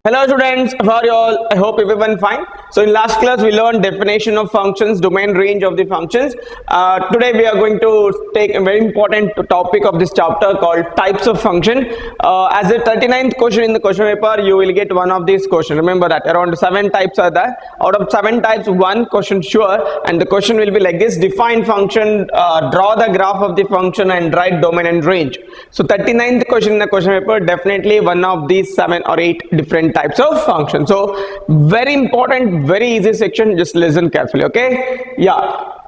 Hello students, how are you all? I hope everyone fine. So in last class we learned definition of functions, domain range of the functions. Today we are going to take a very important topic of this chapter called types of function. As a 39th question in the question paper, you will get one of these questions. Remember that around 7 types are there. Out of 7 types, one question sure, and the question will be like this: define function, draw the graph of the function and write domain and range. So 39th question in the question paper, definitely one of these 7 or 8 different types of functions. So very important, very easy section, just listen carefully. Okay, yeah.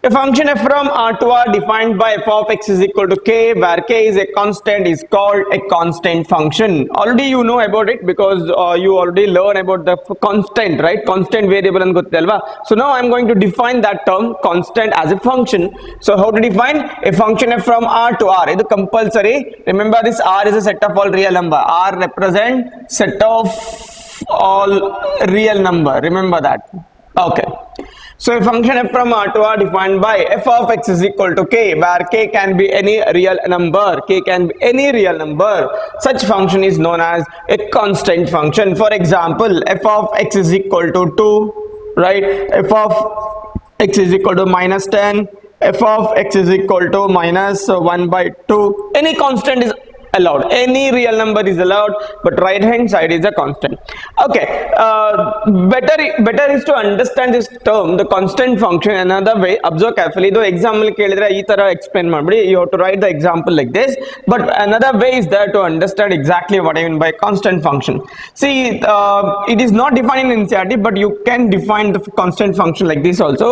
A function f from R to R defined by f of x is equal to k, where k is a constant, is called a constant function. Already you know about it because you already learn about the constant, right? Constant variable and gottಲ್ವಾ. So now I'm going to define that term constant as a function. So how to define a function f from R to R? It is compulsory. Remember, this R is a set of all real number. R represent set of all real number. Remember that. Okay. So a function f from R to R defined by f of x is equal to k, where k can be any real number. K can be any real number. Such function is known as a constant function. For example, f of x is equal to 2, right? F of x is equal to minus 10. F of x is equal to minus 1 by 2. Any constant is allowed, any real number is allowed, but right hand side is a constant. Okay, better is to understand this term, the constant function, another way. Observe carefully. Though example ಕೇಳಿದ್ರೆ ಈ ತರ explain ಮಾಡ್ಬಿಡಿ, you have to write the example like this, but another way is there to understand exactly what I mean by constant function. See, it is not defined in NCERT, but you can define the constant function like this also.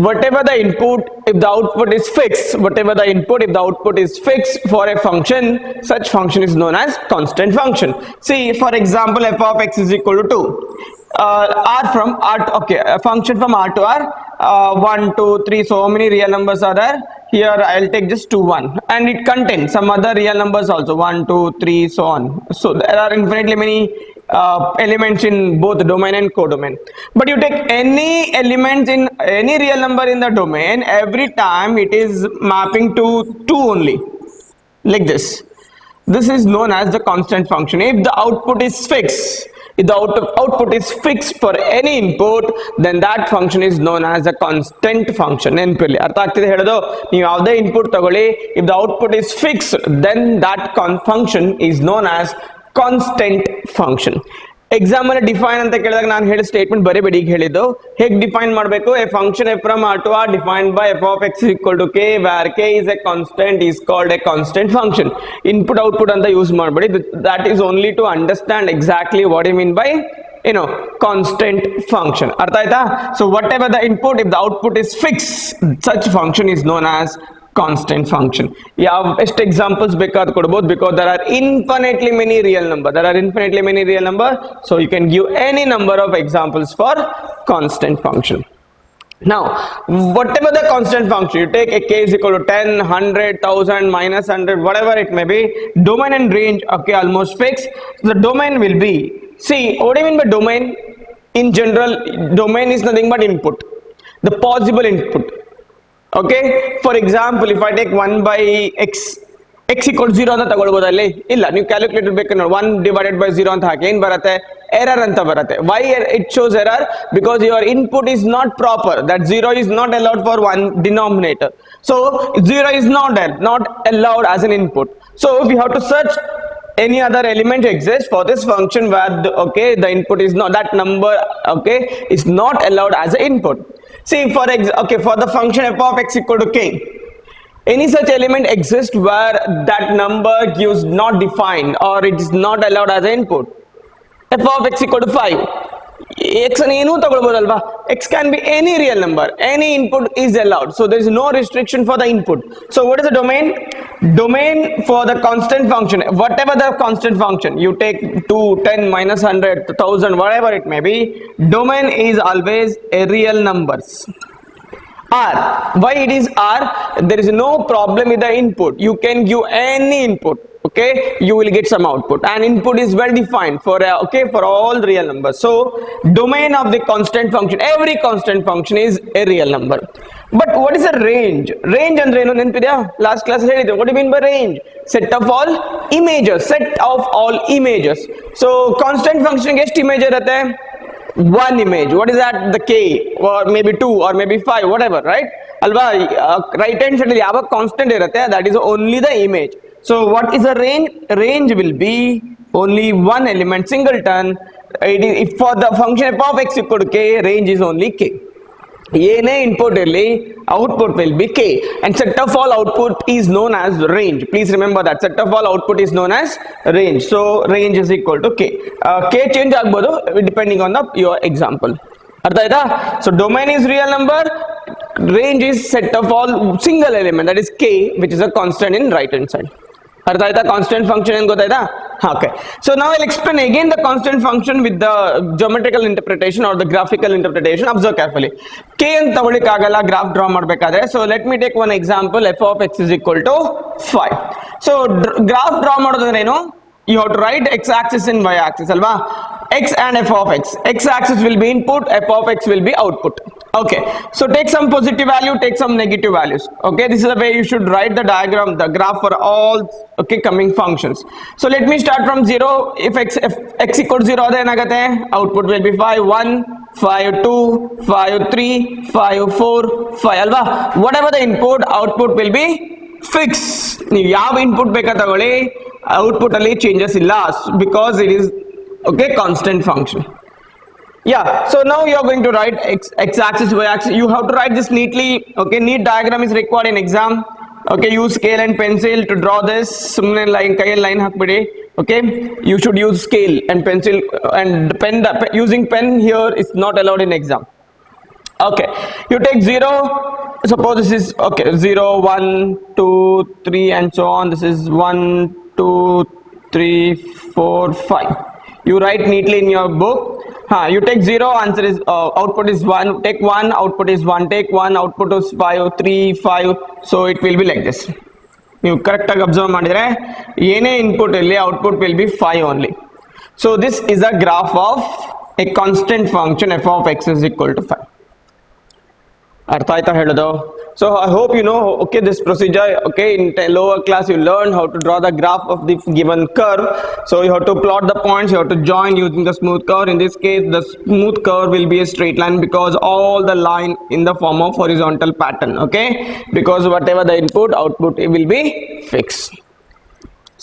Whatever the input, if the output is fixed, whatever the input, if the output is fixed for a function, such function is known as constant function. See, for example, f of x is equal to 2. R from R to, okay, a function from R to R, 1, 2, 3, so many real numbers are there. Here I'll take just 2, 1, and it contains some other real numbers also, 1, 2, 3, so on. So there are infinitely many elements in both domain and codomain. But you take any elements in any real number in the domain, every time it is mapping to 2 only, like this. This is known as the constant function. If the output is fixed, if the output is fixed for any input, then that function is known as a constant function. ನೆನಪಿರಲಿ, ಅರ್ಥ ಆಗ್ತಿದೆ ಹೇಳೋದು? ನೀವು ಯಾವುದೇ input ತಗೊಳ್ಳಿ, if the output is fixed, then that function is known as constant function. Exam ಅಲ್ಲಿ define ಅಂತ ಕೇಳಿದಾಗ ನಾನು ಹೇಳಿದ ಸ್ಟೇಟ್ಮೆಂಟ್ ಬರೀಬೇಡಿ, ಈಗ ಹೇಳಿದ್ದು ಹೇಗೆ ಡಿಫೈನ್ ಮಾಡಬೇಕು. A function f from R to R defined by f of x equal to k, where k is a constant, is called a constant function. Input output ಅಂತ ಯೂಸ್ ಮಾಡಬೇಡಿ. That is only to understand exactly what you mean by constant function. ಅರ್ಥ ಆಯ್ತಾ? So whatever the input, if the output is fix, such function is known as constant function. ಯಾವ ಎಷ್ಟು examples ಬೇಕಾದ್ರೂ ಕೊಡಬಹುದು, because there are infinitely many real number, so you can give any number of examples for constant function. Now whatever the constant function, you take a k is equal to 10, 100, 1000, minus 100, whatever it may be, domain and range, okay, almost fixed. The domain will be, see, what do you mean by domain? In general, domain is nothing but input, the possible input. Okay, for example, if I take 1 by x, x equals 0 ಅಂತ ತಗೊಳ್ಬೋದಾ ಇಲ್ಲಿ? ಇಲ್ಲ, ನೀವು calculator ಬೇಕು ನೋಡಿ, 1 divided by 0 ಅಂತ ಹಾಕಿ ಏನು ಬರುತ್ತೆ? Error ಅಂತ ಬರುತ್ತೆ. Why it shows error? Because your input is not proper. That 0 is not allowed for one denominator. So 0 is not allowed as an input. So we have to search any other element exists for this function where the input is not, that number is not allowed as an input. See, for the function f of x equal to k, any such element exists where that number gives not defined or it is not allowed as an input. F of x equal to 5, x ಏನು ತಗೊಳ್ಬೋದಲ್ವಾ? X can be any real number, any input is allowed, so there is no restriction for the input. So what is the domain? Domain for the constant function, whatever the constant function, you take 2, 10, minus 100, 1000, whatever it may be, domain is always a real numbers. R, why it is R? There is no problem with the input, you can give any input. okay, you will get some output, and input is well defined for okay, for all real numbers. So domain of the constant function, every constant function is a real number. But what is a range? Range andre eno nenpidya? Last class helidhe. What do you mean by range? Set of all images, set of all images. So constant function ge ಎಷ್ಟು image irutte? One image. What is that? The k, or maybe 2 or maybe 5, whatever, right? Alva right hand side alli yava constant irutte, that is only the image. So what is a range? Range will be only one element, singleton. It is, if for the function f of x equal to k, range is only k. ಏನೇ input ಇರಲಿ, output will be k, and set of all output is known as range. Please remember that set of all output is known as range. So range is equal to k. K change ಆಗ್ಬೋದು depending on your example. ಅರ್ಥ ಆಯ್ತಾ? So domain is real number, range is set of all single element, that is k, which is a constant in right hand side. ಅರ್ಥ ಆಯ್ತಾ? Constant function ಏನು ಗೊತ್ತಾಯ್ತಾ? Okay, so ನಾವು I'll explain again the constant function with the geometrical interpretation or the graphical interpretation. Observe carefully. K ಅಂತ ತಗೊಳ್ಳಿಕ್ಕಾಗಲ್ಲ graph draw ಮಾಡಬೇಕಾದ್ರೆ. So let me take one example. F of X is equal to 5. So graph draw ಮಾಡೋದಂದ್ರೆ ಏನು? You have to write x axis and y axis, alva? X and f of x. X axis will be input, f of x will be output. Okay, so take some positive value, take some negative values. Okay, this is the way you should write the diagram, the graph for all okay coming functions. So let me start from 0. If x equals 0 then agate, output will be 5 1 5 2 5 3 5 4 5, alva? Whatever the input, output will be fixed. ನೀವು ಯಾವ input ಬೇಕಾ ತಗೊಳ್ಳಿ, output ಅಲ್ಲಿ changes ಇಲ್ಲ, because it is okay constant function. Yeah, so now you are going to write x axis, y axis. You have to write this neatly. Okay, neat diagram is required in exam. Okay, use scale and pencil to draw this. Sumne line kayal line hakbidi. Okay, you should use scale and pencil, and pen, using pen here is not allowed in exam. Okay, you take 0, suppose this is okay 0 1 2 3 and so on. This is 1 2 3 4 5. You write neatly in your book. You take 0, answer is output is 1. Take 1, output is 1. Take 1, output is 5 3 5. So it will be like this. You correct observe madidre ene input illi output will be 5 only. So this is a graph of a constant function f of x is equal to 5. ಅರ್ಥ ಆಯ್ತಾ ಹೇಳೋದು? So I hope you know okay this procedure. Okay, in lower class you learned how to draw the graph of the given curve. So you have to plot the points, you have to join using the smooth curve. In this case the smooth curve will be a straight line because all the line in the form of horizontal pattern. Okay, because whatever the input, output it will be fixed.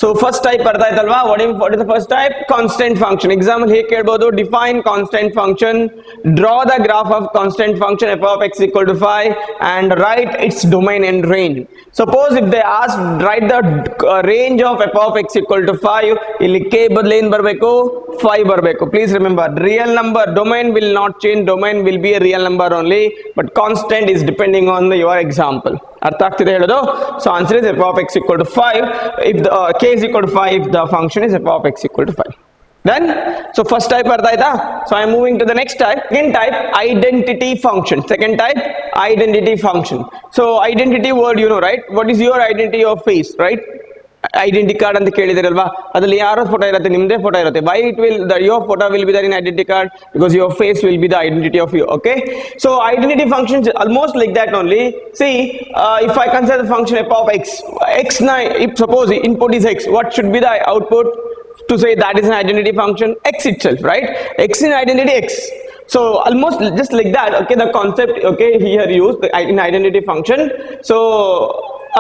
So first type ಅರ್ಥ ಆಯ್ತಲ್ವಾ? What is the first type? Constant function. Example ಹೇಗೆ ಕೇಳಬಹುದು? Define constant function, draw the graph of constant function f of x equal to 5 and write its domain and range. Suppose if they ask write the range of f of x equal to 5, ಇಲ್ಲಿ k ಬದಲು ಏನು ಬರಬೇಕು? 5 ಬರಬೇಕು. Please remember, real number domain will not change, domain will be a real number only, but constant is depending on your example. ಅರ್ಥ ಆಗ್ತಿದೆ ಹೇಳೋದು? So answer is f of x equal to 5 if the k is equal to 5, the function is f of x equal to 5. Then so first type ಅರ್ಥ ಆಯ್ತಾ? So I am moving to the next type. Second type, identity function. Second type, identity function. So identity word you know, right? What is your identity of face, right? Identity card ಅಂತ ಕೇಳಿದಿರಲ್ವಾ, ಅದ್ರಲ್ಲಿ ಯಾರೋ photo ಇರುತ್ತೆ, ನಿಮ್ದೇ photo ಇರುತ್ತೆ. Why it will your photo will be there in identity card? Because your face will be the identity of you. Okay, so identity functions almost like that only. See, if I consider the function f of x na, if suppose input is x, what should be the output to say that is an identity function? X itself, right? X in identity x. So almost just like that. Okay, the concept okay here used in identity function. So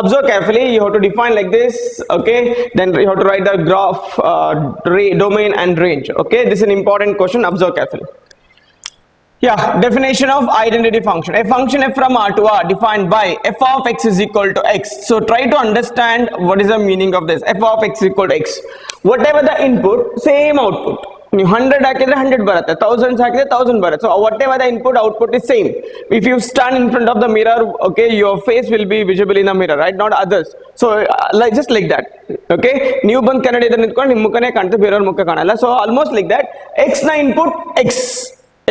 observe carefully, you have to define like this. Okay, then you have to write the graph, domain and range. Okay, this is an important question. Observe carefully. Yeah, definition of identity function. A function f from R to R defined by f of x is equal to x. So try to understand what is the meaning of this. F of x is equal to x. Whatever the input, same output. ನೀವು 100 ಹಾಕಿದ್ರೆ 100 ಬರುತ್ತೆ, 1000 ಹಾಕಿದ್ರೆ 1000 ಬರುತ್ತೆ. So whatever the input, output is same. If you stand in front of the mirror, okay, your face will be visible in the mirror, right? Not others. So like just like that. Okay, ನೀವು ಬಂದು ಕನ್ನಡಿ ಇದ್ರೆ ನಿಂತ್ಕೊಂಡು ನಿಮ್ಮ ಮುಖನೇ ಕಾಣುತ್ತೆ, ಬೇರೆಯವ್ರ ಮುಖ ಕಾಣಲ್ಲ. So almost like that. X ನ input x,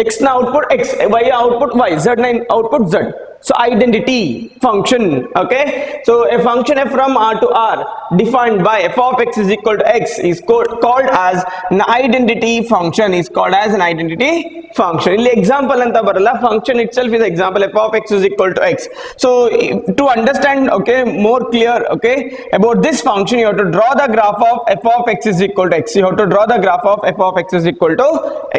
x ನ output x, y output y, z ನ output z. So identity function, okay? So a function f from R to R defined by f of x is equal to x is called as an identity function, is called as an identity function. In example anta barala, function itself is example f of x is equal to x. So to understand, okay, more clear, okay, about this function, you have to draw the graph of f of x is equal to x. You have to draw the graph of f of x is equal to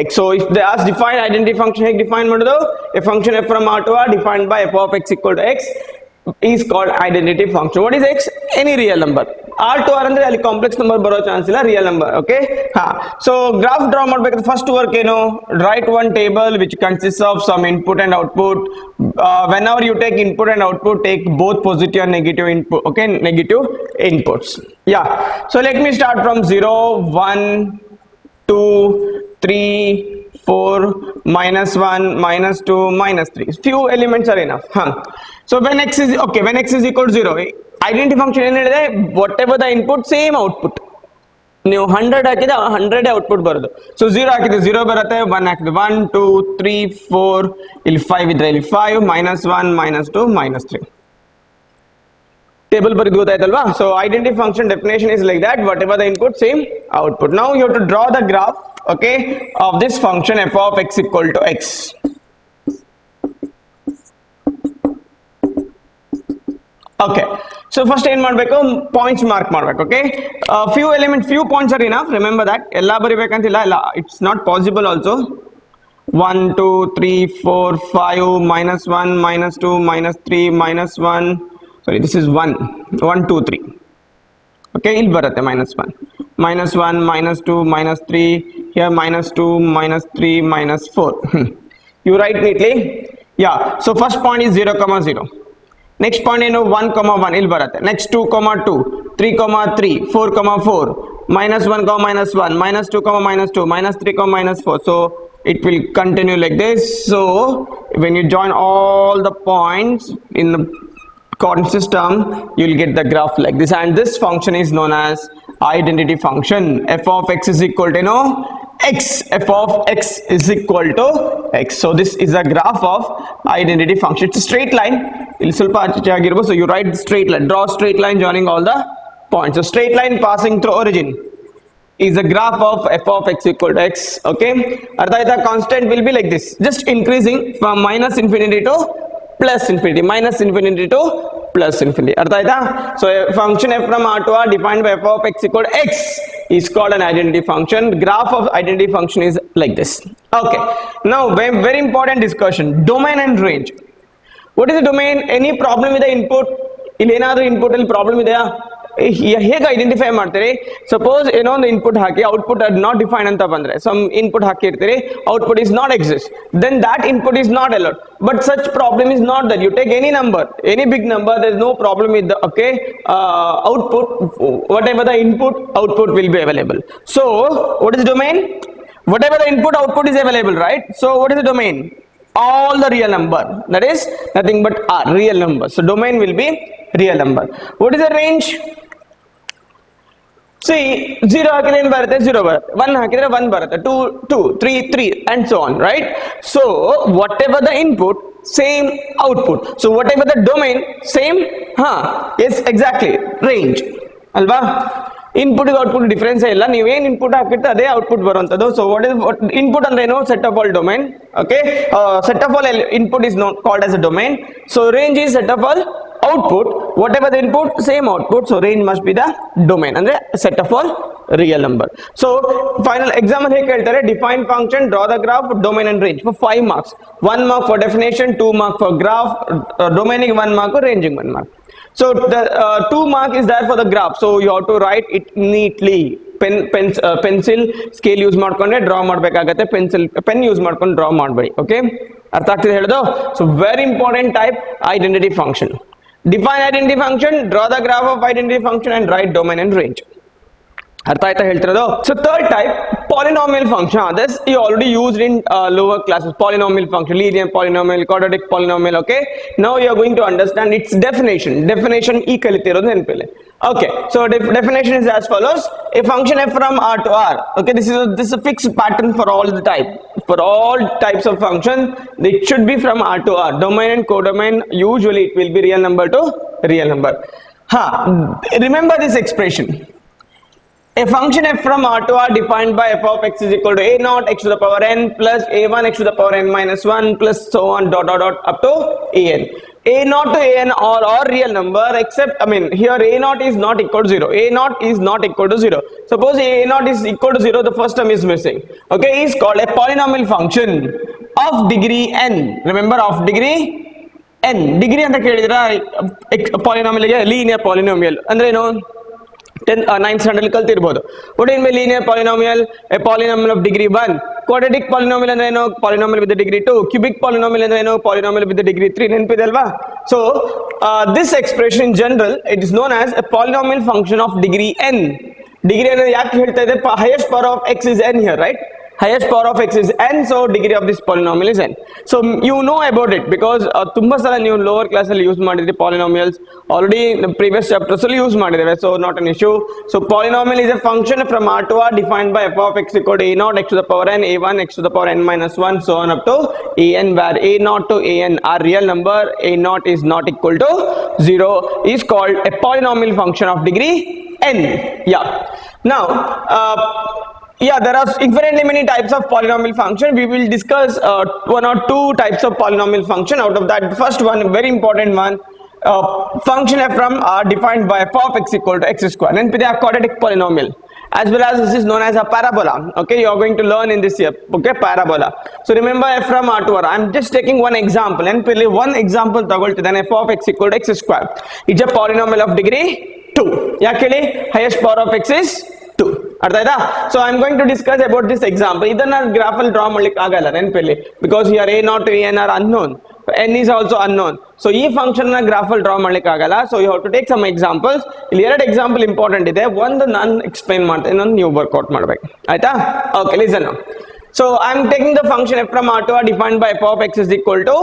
x. So if they ask define identity function, ಹೇಗೆ define ಮಾಡೋದು? A function f from R to R defined by f of x equal to x is called identity function. What is x? Any real number. R to R ಅಂದ್ರೆ ಅಲ್ಲಿ complex number ಬರೋ chance ಇಲ್ಲ, real number. Okay, so graph draw ಮಾಡಬೇಕಾದ್ರೆ first work ಏನು? Write one table which consist of some input and output. whenever you take input and output, take both positive and negative input, okay, negative inputs. Yeah, so let me start from 0 1 2 3 4 minus 1 minus 2 minus 3. Few elements are enough. So when x is okay, when x is equal to 0, identity function ಏನು ಹೇಳಿದೆ? whatever the input, same output. ನೀವು 100 ಹಾಕಿದ್ರೆ 100 output ಬರೋದು. So 0 ಹಾಕಿದ್ರೆ 0 ಬರುತ್ತೆ, 1 ಹಾಕಿದ್ರೆ 1 2 3 4, ಇಲ್ಲಿ 5 ಇದ್ರೆ ಇಲ್ಲಿ 5 minus 1 minus 2 minus 3. Table ಬರೆದು ಗೊತ್ತಾಯ್ತಲ್ವಾ? So identity function definition is like that, whatever the input, same output. Now you have to draw the graph, okay, of this function f of x equal to x. Okay, so first ಏನು ಮಾಡಬೇಕು? Points mark ಮಾಡಬೇಕು. Okay, few elements, few points are enough, remember that. ಎಲ್ಲ ಬರಿಬೇಕಂತಿಲ್ಲ, ಇಲ್ಲ, it's not possible also. 1 2 3 4 5 minus 1 minus 2 minus 3 minus 1, sorry, this is 1 1 2 3. okay, ಇಲ್ಲಿ ಬರುತ್ತೆ minus 1 minus 1 minus 2 minus 3, here minus 2 minus 3 minus 4. You write neatly. Yeah, so first point is 0 comma 0. Next point ಏನು? 1 comma 1 ಇಲ್ಲಿ ಬರುತ್ತೆ. Next 2 comma 2 3 comma 3 4 comma 4 minus 1 comma minus 1 minus 2 comma minus 2 minus 3 comma minus 4. So it will continue like this. So when you join all the points in the coordinate system, you will get the graph like this, and this function is known as identity function. f of x is equal to, you know, x. f of x is equal to x. So this is a graph of identity function. It's a straight line. ಇಲ್ಲಿ ಸ್ವಲ್ಪ ಆಚೆ ಆಗಿರ್ಬೋದು. So you write straight line, draw straight line joining all the points. So straight line passing through origin is a graph of f of x equal to x. Okay, ಅರ್ಥ ಆಯ್ತಾ? Constant will be like this, just increasing from minus infinity to plus infinity, minus infinity to plus infinity. ಅರ್ಥ ಆಯ್ತಾ? So a function f from R to R defined by f of x equal to x is called an identity function. Graph of identity function is like this. Okay, now very important discussion, domain and range. What is the domain? Any problem with the input? ಇಲ್ಲಿ ಏನಾದರೂ input ಅಲ್ಲಿ problem ಇದೆಯಾ? ಹೇಗೆ identify ಮಾಡ್ತೀರಿ? Suppose ಏನೋ ಒಂದು input ಹಾಕಿ output ಅಡ್ ನಾಟ್ ಡಿಫೈನ್ ಅಂತ ಬಂದ್ರೆ, ಸಮ್ ಇನ್ಪುಟ್ ಹಾಕಿರ್ತೀರಿ, output is not exist, then that input is not allowed. But such problem is not that. You take any number, any big number, there is no problem with the, okay, output, whatever the input, output will be available. So what is domain? Whatever the input, output is available, right? So what is the domain? All the real number, that is nothing but R, real number. So domain will be real number. What is the range? See, 0 ಹಾಕಿದ್ರೆ ಏನು ಬರುತ್ತೆ? 0 ಬರುತ್ತೆ. 1 ಹಾಕಿದ್ರೆ 1 ಬರುತ್ತೆ. 2 2 3 3 and so on, right? So whatever the input, same output. So whatever the domain, same, yes, exactly, range ಅಲ್ವಾ? Input output difference ಇಲ್ಲ, ನೀವೇನು input ಹಾಕಿರ್ತೀರ ಅದೇ ಔಟ್ಪುಟ್ ಬರುವಂಥದ್ದು. ಸೊ ವಾಟ್ ಇಸ್ ಇನ್ಪುಟ್ ಅಂದ್ರೆ ಏನು? Set of all domain. Okay, set of all input is not called as a domain. So range is set of all output, whatever the input, same output. So range must be the domain ಅಂದ್ರೆ set of all real number. So final example ಹೇಗೆ ಹೇಳ್ತಾರೆ? define function, draw the graph, domain and range for 5 marks. 1 mark for definition, 2 mark for graph, domaining 1 mark, ranging 1 mark. So the 2 mark is there for the graph, so you have to write it neatly. Pencil scale use ಮಾಡ್ಕೊಂಡೆ draw ಮಾಡಬೇಕಾಗತ್ತೆ, pen use ಮಾಡ್ಕೊಂಡು draw ಮಾಡಬೇಡಿ. Okay, ಅರ್ಥ ಆಗ್ತಿದೆ ಹೇಳೋದು? So very important type identity function. Define identity function, draw the graph of identity function and write domain and range. ಅರ್ಥ ಆಯ್ತಾ ಹೇಳ್ತಿರೋದು? So third type polynomial function. This you already used in lower classes. Polynomial function, linear polynomial, quadratic polynomial. Okay, now you are going to understand its definition. Definition ಈ ಕಲಿತಿರೋದು ನೆನಪಿಲ್ಲ. Okay, so definition is as follows: a function f from R to R. Okay, this is a fixed pattern for all the type. for all types of functions it should be from R to R. Domain and codomain, usually it will be real number to real number. Remember this expression. A function f from R to R defined by f of x is equal to a naught x to the power n plus a1 x to the power n minus 1 plus so on dot dot dot up to an. A naught to an are real number, except here a naught is not equal to 0. A naught is not equal to 0. Suppose a naught is equal to 0, the first term is missing. Okay, is called a polynomial function of degree n. Remember, of degree n. Degree anta kelidira polynomial ಗೆ linear polynomial ಅಂದ್ರೆ ಏನು 9th standard ಕಲ್ತಿರಬಹುದು. What is linear polynomial? A polynomial of degree 1. Quadratic polynomial ಅಂದ್ರೆ ಏನು? Polynomial with the degree 2. Cubic polynomial ಅಂದ್ರೆ ಏನು? Polynomial with the degree 3. ನೆನಪಿದೆ ಅಲ್ವಾ? So this expression in general it is known as a polynomial function of degree n. Degree ಅಂದ್ರೆ ಯಾಕೆ ಹೇಳ್ತಾ ಇದೆ? Highest power of x is n here, right? Highest power of x is n, so degree of this polynomial is n. So you know about it because ತುಂಬಾ ಸಲ ನೀವು lower class ಅಲ್ಲಿ use ಮಾಡಿದ್ರಿ polynomials already in the previous chapters ಅಲ್ಲಿ use ಮಾಡಿದ್ದೇವೆ, so not an issue. So polynomial is a function from R to R defined by f of x equal to a naught x to the power n, a1 x to the power n minus 1 so on up to an, where a naught to an are real number, a naught is not equal to 0 is called a polynomial function of degree n. Now there are infinitely many types of polynomial function. We will discuss one or two types of polynomial function. Out of that, first one, very important one, function f from R defined by f of x equal to x square. And a quadratic polynomial, as well as this is known as a parabola. Okay, you are going to learn in this year. Okay, parabola. So remember f from R to R. I am just taking one example, and one example then f of x equal to x square. It's a polynomial of degree 2. Yakeli highest power of x is 2. ಅರ್ಥಾಯ್ತಾ? So I am going to discuss about this example. ಇದನ್ನ graph ಅಲ್ಲಿ draw ಮಾಡ್ಲಿಕ್ಕೆ ಆಗಲ್ಲ ನೆನಪಲ್ಲಿ, because here a naught to n are unknown, n is also unknown. So ಈ function ನ graph ಅಲ್ಲಿ draw ಮಾಡ್ಲಿಕ್ಕೆ ಆಗಲ್ಲ. So you have to take some examples. ಇಲ್ಲಿ ಎರಡು ಎಕ್ಸಾಂಪಲ್ ಇಂಪಾರ್ಟೆಂಟ್ ಇದೆ, ಒಂದು ನಾನು ಎಕ್ಸ್ಪ್ಲೈನ್ ಮಾಡ್ತೇನೆ, ಇನ್ನೊಂದು ನೀವು ವರ್ಕೌಟ್ ಮಾಡ್ಬೇಕು. ಆಯ್ತಾ? Okay, listen now. So I am taking the function f from R to R defined by f of x is equal to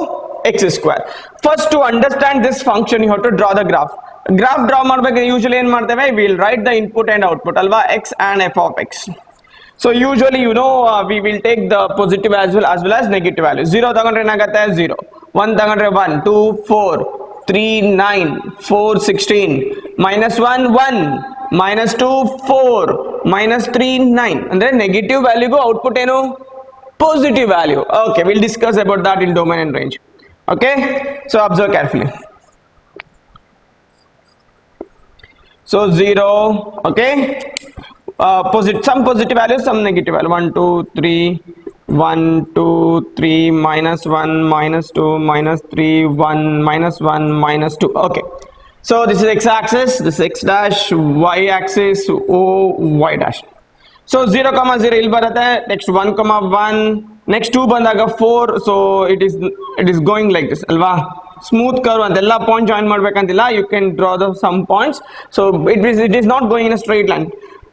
x square. First, to understand this function you have to draw the graph. Graph draw ಮಾಡಬೇಕು. Usually ಏನು ಮಾಡ್ತೇವೆ, we will write the input and output ಅಲ್ವಾ, x and f of x. So usually we will take the positive as well as negative value. 0 ತಗೊಂಡ್ರೆ ಏನಾಗುತ್ತೆ 0, 1 ತಗೊಂಡ್ರೆ 1, 2 4, 3 9, 4 16, -1 1, -2 4, -3 9. ಅಂದ್ರೆ negative ವ್ಯಾಲ್ಯೂಗೂ output ಏನು, positive value. Okay, we'll discuss about that in domain and range. Okay, so observe carefully. So 0, okay, some positive values, some negative value. 1 2 3, 1 2 3, -1 -2 -3 1 -1 -2. Okay, so this is x axis, this is x dash, y axis o y dash. So 0 0 ಇಲ್ಲಿ ಬರುತ್ತೆ, next 1 1, next 2 ಬಂದಾಗ 4. so it is going like this ಅಲ್ವಾ, smooth curve ಅಂತೆಲ್ಲ point join ಮಾಡ್ಬೇಕಂತಿಲ್ಲ, you can draw the some points. So it is not going in a straight line.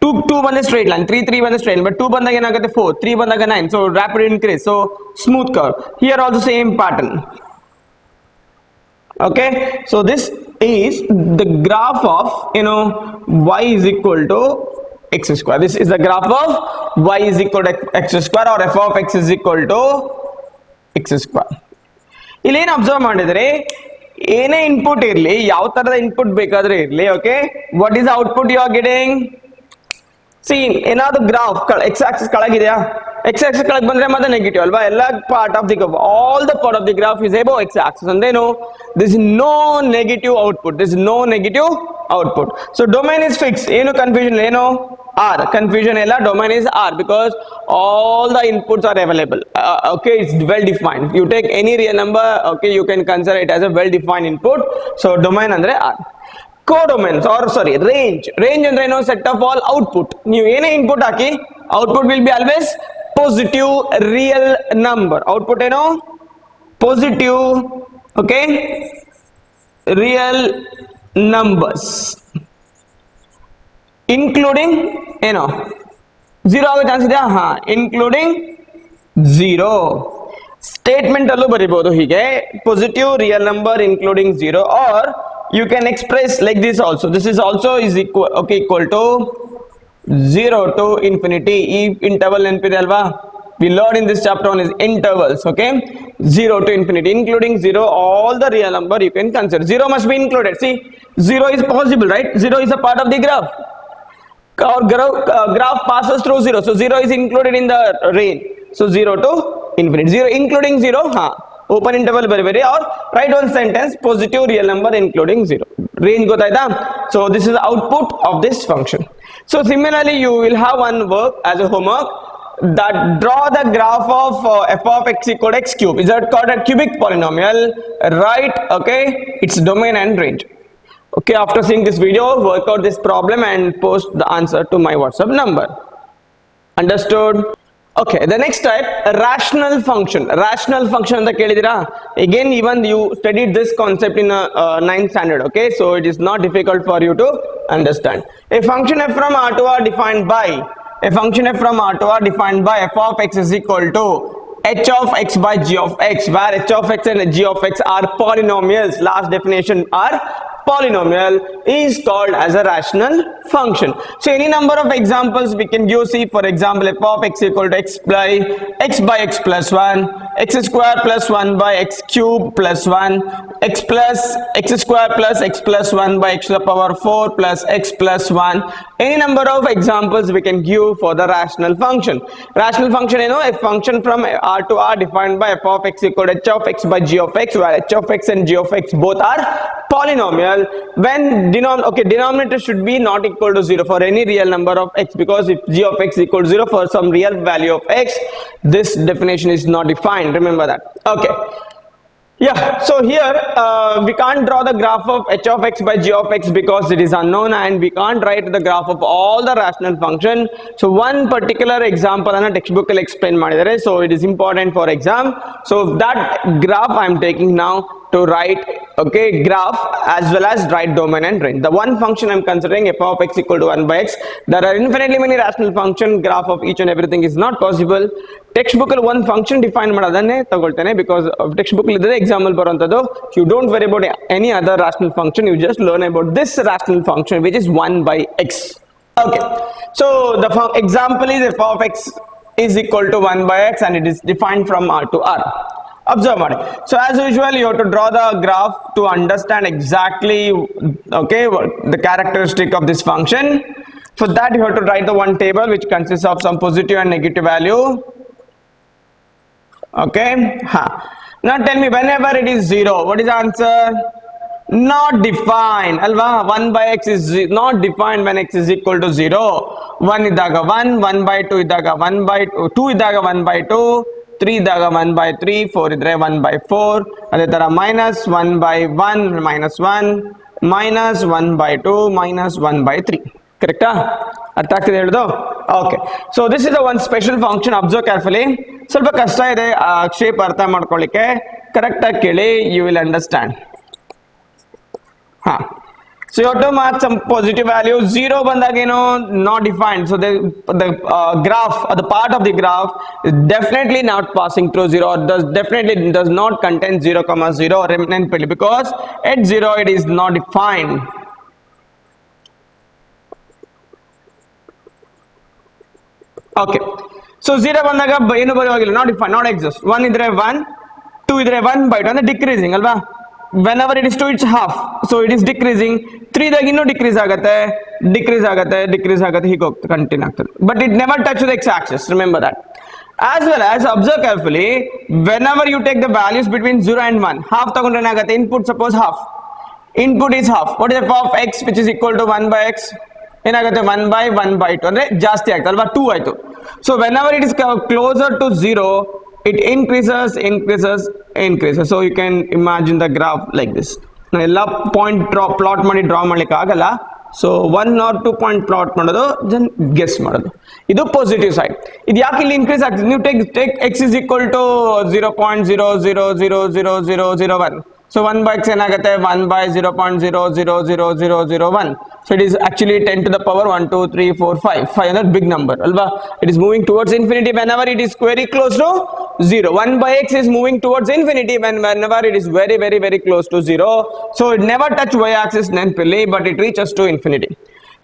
2 ಬಂದ್ರೆ straight line, 3 ಬಂದ್ರೆ straight line, but 2 ಬಂದಾಗ ಏನಾಗುತ್ತೆ 4, 3 ಬಂದಾಗ 9, so rapid increase, so smooth curve. Here also same pattern. Okay, so this is the graph of y is equal to x square. This is the graph of y is equal to x square, or f of x is equal to x square. ಇಲ್ಲಿ ಏನು observe ಮಾಡಿದ್ರೆ, ಏನೇ input ಇರಲಿ, ಯಾವ ತರದ input ಬೇಕಾದ್ರೆ ಇರಲಿ, okay, what is output you are getting? See, ಏನಾದ್ರು ಗ್ರಾಫ್ ಎಕ್ಸ್ ಆಕ್ಸಿಸ್ ಕೆಳಗಿದೆಯಾ, ಎಕ್ಸ್ ಆಕ್ಸಿಸ್ ಕೆಳಗೆ ಬಂದ್ರೆ ಮತ್ತೆ ನೆಗೆಟಿವ್ ಅಲ್ವಾ, ಎಲ್ಲ part of the graph, all the part of the graph is above X axis. ಅಂದ್ರೇನು, this is no negative output, this no negative output. So domain is fix, ಏನು confusion, ಏನು R, confusion illa, domain is R, because all the inputs are available. Okay, it's well defined. You take any real number, okay, you can consider it as a well defined input. So domain andre R. Codomains, or sorry, range andre no set of all output. ನೀವು ಏನೇ input hockey, output will be always positive real number. Output ಏನು, positive, okay, real numbers, including ಏನೋ 0 ಆಗೋ chance ಇದೆಯಾ? ಹಾ, including 0. Statement ಅಲ್ಲೂ ಬರೀಬಹುದು ಹೀಗೆ, positive real number including 0, or you can express like this also. This is also is equal to 0 to infinity. ಈ interval ನೆನಪಿದೆ ಅಲ್ವಾ, we learned in this chapter one is intervals, okay? 0 to infinity, including 0, all the real number you can consider. 0 must be included. See, 0 is possible, right? 0 is a part of the graph. Our graph passes through 0, so 0 is included in the range. So 0 to infinity, 0 including 0, open interval or write one sentence, positive real number including 0. Range gotaida. So this is the output of this function. So similarly, you will have one work as a homework, that draw the graph of f of x equal to x cube. Is that called a cubic polynomial? Right, okay, its domain and range. Okay, after seeing this video, work out this problem and post the answer to my WhatsApp number. Understood? Okay, the next type, a rational function. Rational function the kelidira. Again, even you studied this concept in a 9th standard. Okay, so it is not difficult for you to understand. A function f from R to R defined by f of x is equal to h of x by g of x, where h of x and g of x are polynomials. Last definition are polynomial, is called as a rational function. So any number of examples we can use. See, for example, f of x equal to x by x plus 1, x square plus 1 by x cube plus 1, x plus x square plus x plus 1 by x to the power 4 plus x plus 1. Any number of examples we can give for the rational function. Rational function, you know, a function from R to R defined by f of x equal to h of x by g of x, where h of x and g of x both are polynomial. When denominator should be not equal to 0 for any real number of x, because if g of x equal to 0 for some real value of x, this definition is not defined. Remember that. Okay. Yeah, so here we can't draw the graph of h of x by g of x because it is unknown, and we can't write the graph of all the rational function. So one particular example and a textbook will explain madidare, so it is important for exam. So that graph I am taking now to write, okay, graph as well as write domain and range. The one function I am considering f of x equal to 1 by x. There are infinitely many rational function, graph of each and everything is not possible. Textbook one function define madadane tagoltene, because textbook idare example barantado. You don't worry about any other rational function, you just learn about this rational function which is 1 by x. Okay, so the example is f of x is equal to 1 by x and it is defined from R to R. Observe ಮಾಡಿ. So as usual, you have to draw the graph to understand exactly, okay, the characteristic of this function. For that you have to write the one table which consists of some positive and negative value. Okay, now tell me, whenever it is 0, what is the answer? Not defined, alva. 1 by x is not defined when x is equal to 0. 1 idaga 1, 1 by 2 idaga 1 by 2 idaga 1 by 2, 3 idaga 1 by 3, 4 idre 1 by 4, ಅದೇ ತರ minus 1 by 1, minus 1, minus 1 by 2, minus 1 by 3. Correct? ಅರ್ಥ ಆಗ್ತಿದೆ ಹೇಳೋದು? Okay. So this is the one special function. Observe carefully. ಸ್ವಲ್ಪ ಕಷ್ಟ ಇದೆ shape ಅರ್ಥ ಮಾಡ್ಕೊಳ್ಳಿಕ್ಕೆ. ಕರೆಕ್ಟ್ ಆಗಿ ಕೇಳಿ, you will understand. So you have to mark some positive value. 0 bandageno not defined. So the graph, or the part of the graph is definitely not passing through 0, or definitely does not contain 0, 0 remnant value, because at 0 it is not defined. Okay. So 0 bandaga ಏನು ಬರುವಾಗಿಲ್ಲ, not defined, not exist. 1 idre 1, 2 idre 1 by 2 ಅಂದ್ರೆ decreasing ಅಲ್ವಾ? Whenever it is 2, it's half, so it is decreasing. 3 ದಾಗ ಇನ್ನೂ decrease ಆಗುತ್ತೆ, ಹೀಗೆ ಹೋಗ್ತದೆ, continue ಆಗ್ತದೆ, but it never touches the x-axis. Remember that. As well as observe carefully, whenever you take the values between 0 and 1, half ತಗೊಂಡ್ರೆ ಏನಾಗುತ್ತೆ? Input suppose half, input is half. What is f of x which is equal to 1 by x? ಏನಾಗುತ್ತೆ? 1 by 1 by 2 ಅಂದ್ರೆ ಜಾಸ್ತಿ ಆಗ್ತದೆ ಅಲ್ವಾ? 2 ಆಯ್ತು. So whenever it is closer to 0, it increases. So you can imagine the graph like this. Now ಎಲ್ಲ point plot ಮಾಡಿ draw ಮಾಡ್ಲಿಕ್ಕೆ ಆಗಲ್ಲ, ಸೊ 1 or 2 ಪಾಯಿಂಟ್ ಪ್ಲಾಟ್ ಮಾಡೋದು, ದೆನ್ ಗೆಸ್ ಮಾಡೋದು. ಇದು ಪಾಸಿಟಿವ್ ಸೈಡ್. ಇದು ಯಾಕೆ ಇಲ್ಲಿ ಇನ್ಕ್ರೀಸ್ ಆಗ್ತದೆ? ನೀವು take x is equal to 0.00000001. So 1 by x ಏನಾಗುತ್ತೆ? 1 by 0.000001. So it is actually 10 to the power 1, 2, 3, 4, 5. 5 is a big number, alva. It is moving towards infinity whenever it is very close to 0. 1 by x is moving towards infinity whenever it is very, very, very close to 0. So it never touch y-axis nenpilli, but it reaches to infinity.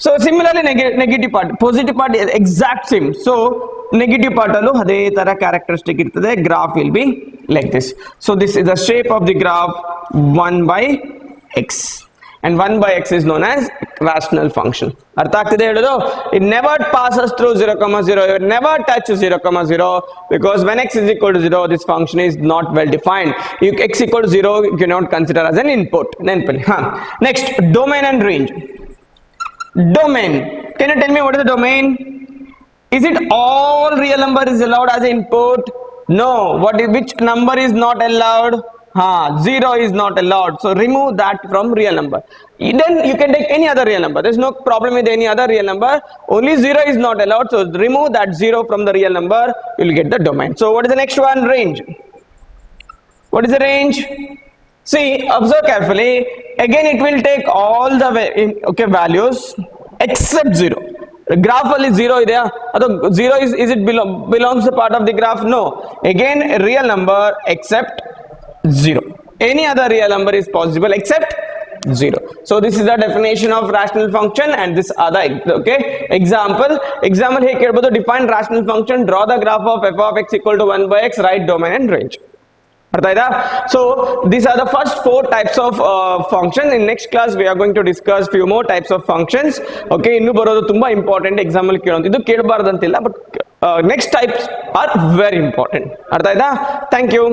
So similarly, negative part, positive part is exact same. So negative part ಅಲ್ಲೂ ಅದೇ ತರ characteristic ಇರ್ತದೆ. Graph will be like this. So this is the shape of the graph 1/x and 1/x is known as rational function. ಅರ್ಥ ಆಗ್ತಿದೆ ಹೇಳೋದು? it never passes through 0,0, it never touches 0,0 because when x is equal to 0 this function is not well defined. If x equal to 0 you cannot consider as an input. Next, domain and range. Domain, can you tell me what is the domain? Is it all real number is allowed as input? No. Which number is not allowed? 0 is not allowed, so remove that from real number. Then you can take any other real number. There's no problem with any other real number. Only 0 is not allowed, so remove that 0 from the real number, you'll get the domain. So what is the next one? Range. What is the range? See, observe carefully. Again it will take all the values except 0. Graph ಅಲ್ಲಿ 0 ಇದೆಯಾ? ಅದು 0 is it belongs to part of the graph? No. Again a real number except 0. Any other real number is possible except 0. So this is the definition of rational function and this other example ಹೇಗೆ ಕೇಳಬಹುದು? define rational function, draw the graph of f of x equal to 1/x, write domain and range. ಅರ್ಥ ಆಯ್ತಾ? So these are the first 4 types of functions. In next class we are going to discuss few more types of functions. Okay, ಇನ್ನು ಬರೋದು ತುಂಬಾ important, exam ಅಲ್ಲಿ ಕೇಳೋದು. ಇದು ಕೇಳಬಾರ್ದಂತಿಲ್ಲ, but next types are very important. ಅರ್ಥ ಆಯ್ತಾ? Thank you.